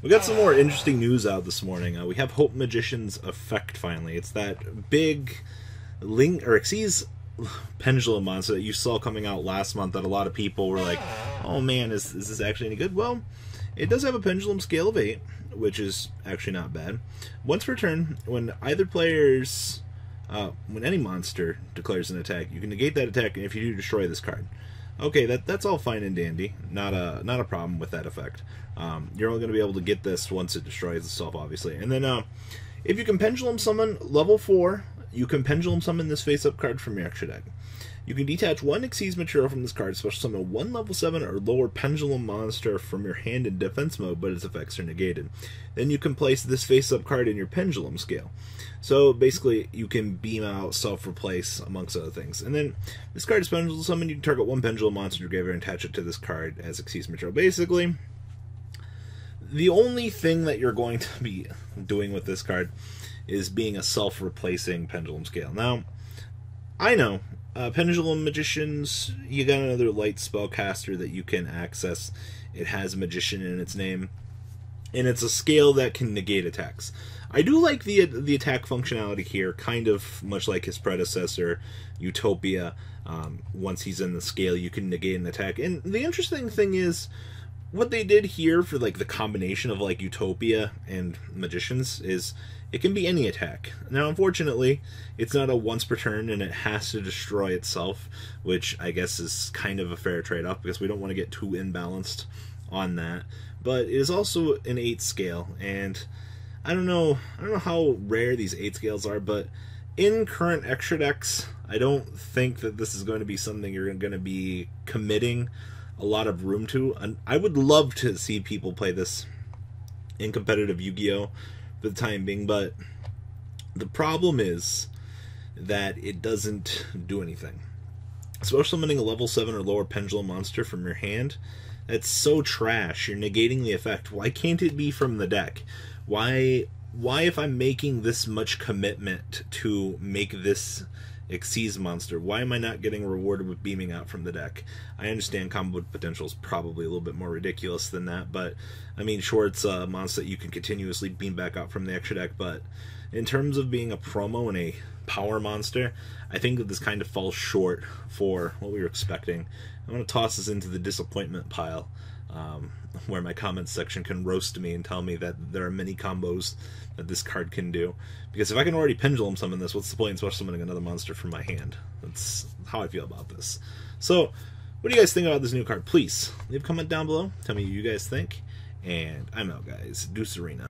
We got some more interesting news out this morning. We have Hope Magician's effect finally. It's that big Xyz pendulum monster that you saw coming out last month that a lot of people were like, oh man, is this actually any good? Well, it does have a pendulum scale of 8, which is actually not bad. Once per turn, when either player's when any monster declares an attack, you can negate that attack, and if you do, destroy this card. Okay, that's all fine and dandy. Not a problem with that effect. You're only going to be able to get this once it destroys itself, obviously. And then if you can pendulum summon level 4, you can pendulum summon this face-up card from your extra deck. You can detach 1 Xyz material from this card, special summon 1 level 7 or lower pendulum monster from your hand in defense mode, but its effects are negated. Then you can place this face-up card in your pendulum scale. So basically, you can beam out, self-replace, amongst other things. And then this card is pendulum summon. You can target 1 pendulum monster in your graveyard and attach it to this card as Xyz material. Basically, the only thing that you're going to be doing with this card is being a self-replacing pendulum scale. Now, I know, pendulum magicians, you got another light spellcaster that you can access. It has magician in its name, and it's a scale that can negate attacks. I do like the attack functionality here, kind of much like his predecessor, Utopia. Once he's in the scale, you can negate an attack. And the interesting thing is, what they did here for like the combination of like Utopia and magicians is it can be any attack. Now, unfortunately, it's not a once per turn, and it has to destroy itself, which I guess is kind of a fair trade-off because we don't want to get too imbalanced on that. But it is also an 8 scale, and I don't know how rare these 8 scales are, but in current extra decks, I don't think that this is going to be something you're going to be committing a lot of room to. And I would love to see people play this in competitive Yu-Gi-Oh! For the time being, but the problem is that it doesn't do anything. Special summoning a level 7 or lower pendulum monster from your hand, that's so trash. You're negating the effect. Why can't it be from the deck? Why if I'm making this much commitment to make this Xyz monster, why am I not getting rewarded with beaming out from the deck? I understand combo potential is probably a little bit more ridiculous than that, but I mean, sure, it's a monster that you can continuously beam back out from the extra deck, but in terms of being a promo and a power monster, I think that this kind of falls short for what we were expecting. I'm going to toss this into the disappointment pile, where my comments section can roast me and tell me that there are many combos that this card can do. Because if I can already pendulum summon this, what's the point in special summoning another monster from my hand? That's how I feel about this. So, what do you guys think about this new card? Please leave a comment down below. Tell me what you guys think. And I'm out, guys. Deuce Arena.